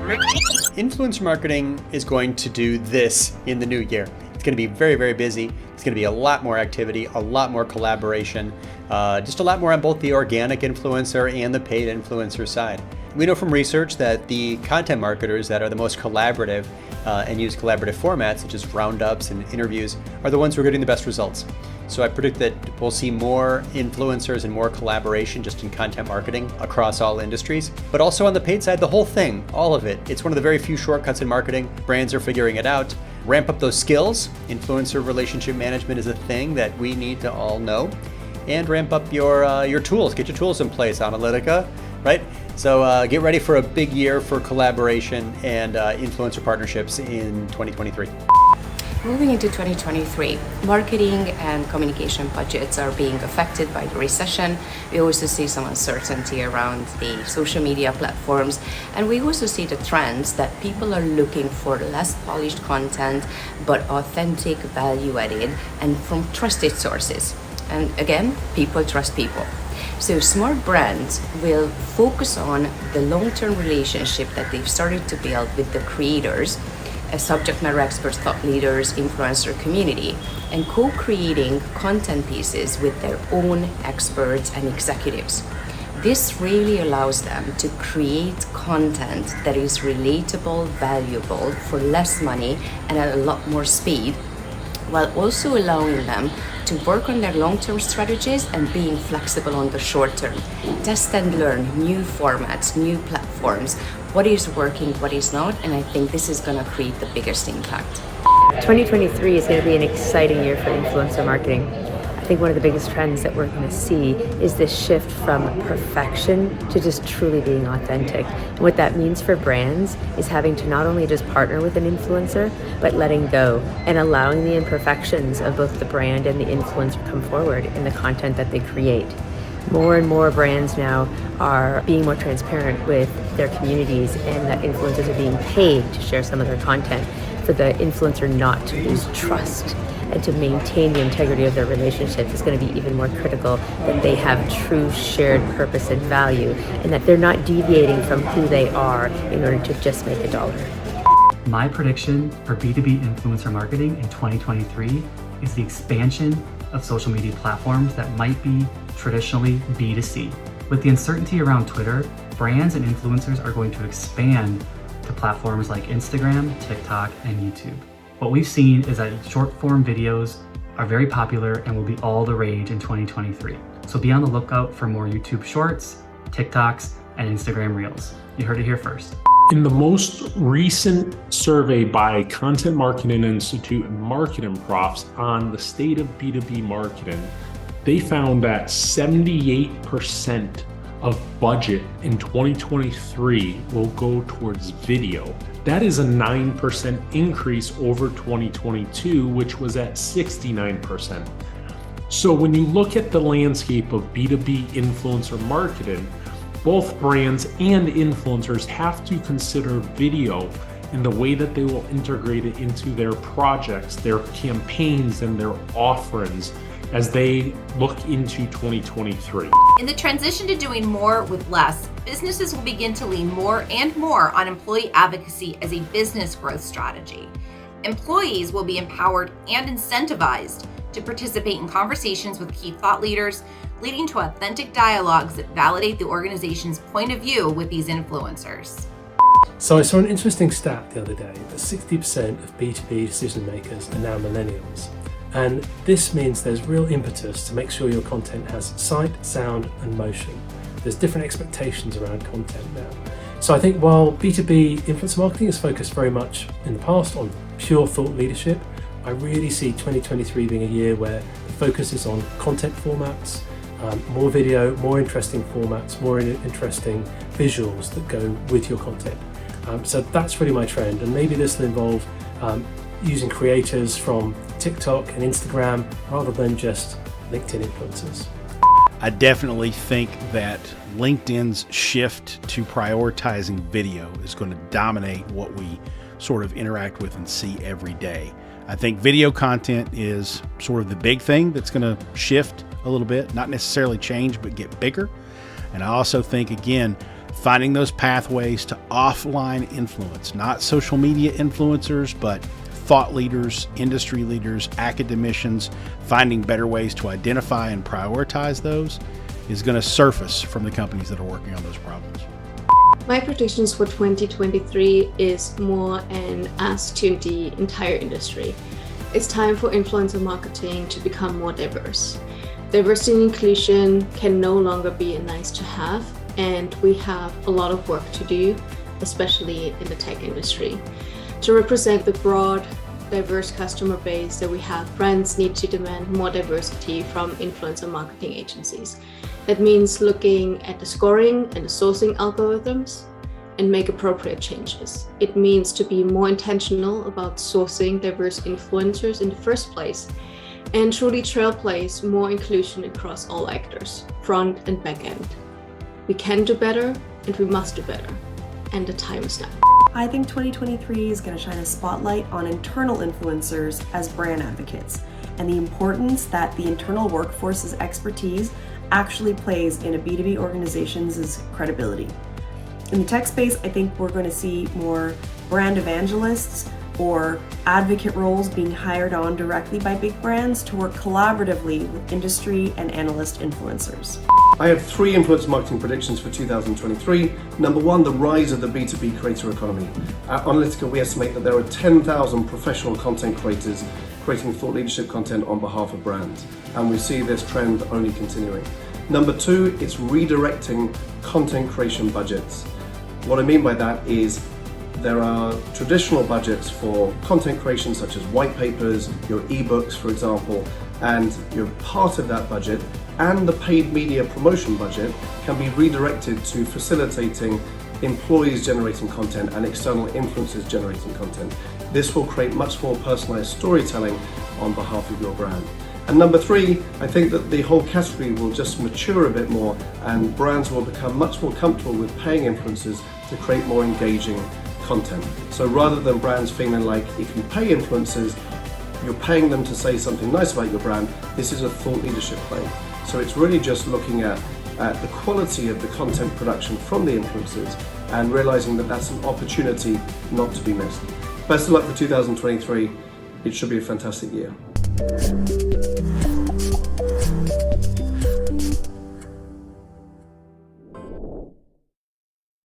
Influencer marketing is going to do this in the new year. It's going to be very, very busy. It's going to be a lot more activity, a lot more collaboration, just a lot more on both the organic influencer and the paid influencer side. We know from research that the content marketers that are the most collaborative and use collaborative formats, such as roundups and interviews, are the ones who are getting the best results. So I predict that we'll see more influencers and more collaboration just in content marketing across all industries, but also on the paid side, the whole thing, all of it. It's one of the very few shortcuts in marketing. Brands are figuring it out. Ramp up those skills. Influencer relationship management is a thing that we need to all know. And ramp up your tools. Get your tools in place, Analytica, right? So get ready for a big year for collaboration and influencer partnerships in 2023. Moving into 2023, marketing and communication budgets are being affected by the recession. We also see some uncertainty around the social media platforms, and we also see the trends that people are looking for less polished content, but authentic, value-added, and from trusted sources. And again, people trust people. So smart brands will focus on the long-term relationship that they've started to build with the creators, as subject matter experts, thought leaders, influencer community, and co-creating content pieces with their own experts and executives. This really allows them to create content that is relatable, valuable, for less money and at a lot more speed, while also allowing them to work on their long-term strategies and being flexible on the short term. Test and learn new formats, new platforms, what is working, what is not, and I think this is gonna create the biggest impact. 2023 is gonna be an exciting year for influencer marketing. I think one of the biggest trends that we're gonna see is this shift from perfection to just truly being authentic. And what that means for brands is having to not only just partner with an influencer, but letting go and allowing the imperfections of both the brand and the influencer come forward in the content that they create. More and more brands now are being more transparent with their communities, and that influencers are being paid to share some of their content for the influencer not to lose trust and to maintain the integrity of their relationships. Is going to be even more critical that they have true shared purpose and value, and that they're not deviating from who they are in order to just make a dollar. My prediction for B2B influencer marketing in 2023 is the expansion of social media platforms that might be traditionally B2C. With the uncertainty around Twitter, brands and influencers are going to expand to platforms like Instagram, TikTok, and YouTube. What we've seen is that short form videos are very popular and will be all the rage in 2023. So be on the lookout for more YouTube Shorts, TikToks, and Instagram Reels. You heard it here first. In the most recent survey by Content Marketing Institute and Marketing Profs on the state of B2B marketing, they found that 78% of budget in 2023 will go towards video. That is a 9% increase over 2022, which was at 69%. So when you look at the landscape of B2B influencer marketing, both brands and influencers have to consider video in the way that they will integrate it into their projects, their campaigns, and their offerings as they look into 2023. In the transition to doing more with less, businesses will begin to lean more and more on employee advocacy as a business growth strategy. Employees will be empowered and incentivized to participate in conversations with key thought leaders, leading to authentic dialogues that validate the organization's point of view with these influencers. So I saw an interesting stat the other day that 60% of B2B decision makers are now millennials. And this means there's real impetus to make sure your content has sight, sound, and motion. There's different expectations around content now. So I think while B2B influencer marketing has focused very much in the past on pure thought leadership, I really see 2023 being a year where the focus is on content formats, more video, more interesting formats, more interesting visuals that go with your content. So that's really my trend, and maybe this will involve using creators from TikTok and Instagram rather than just LinkedIn influencers. I definitely think that LinkedIn's shift to prioritizing video is going to dominate what we sort of interact with and see every day. I think video content is sort of the big thing that's going to shift a little bit, not necessarily change, but get bigger. And I also think, again, finding those pathways to offline influence, not social media influencers, but thought leaders, industry leaders, academicians, finding better ways to identify and prioritize those is going to surface from the companies that are working on those problems. My predictions for 2023 is more an ask to the entire industry. It's time for influencer marketing to become more diverse. Diversity and inclusion can no longer be a nice to have, and we have a lot of work to do, especially in the tech industry. To represent the broad, diverse customer base that we have, brands need to demand more diversity from influencer marketing agencies. That means looking at the scoring and the sourcing algorithms and make appropriate changes. It means to be more intentional about sourcing diverse influencers in the first place and truly trailblaze more inclusion across all actors, front and back end. We can do better and we must do better, and the time is now. I think 2023 is going to shine a spotlight on internal influencers as brand advocates and the importance that the internal workforce's expertise actually plays in a B2B organization's credibility. In the tech space, I think we're going to see more brand evangelists or advocate roles being hired on directly by big brands to work collaboratively with industry and analyst influencers. I have 3 influencer marketing predictions for 2023. Number 1, the rise of the B2B creator economy. At Analytica, we estimate that there are 10,000 professional content creators creating thought leadership content on behalf of brands, and we see this trend only continuing. Number 2, it's redirecting content creation budgets. What I mean by that is there are traditional budgets for content creation, such as white papers, your ebooks, for example, and your part of that budget and the paid media promotion budget can be redirected to facilitating employees generating content and external influencers generating content. This will create much more personalized storytelling on behalf of your brand. And number 3, I think that the whole category will just mature a bit more and brands will become much more comfortable with paying influencers to create more engaging content. So rather than brands feeling like if you pay influencers, you're paying them to say something nice about your brand, this is a thought leadership play. So it's really just looking at the quality of the content production from the influencers and realizing that that's an opportunity not to be missed. Best of luck for 2023. It should be a fantastic year.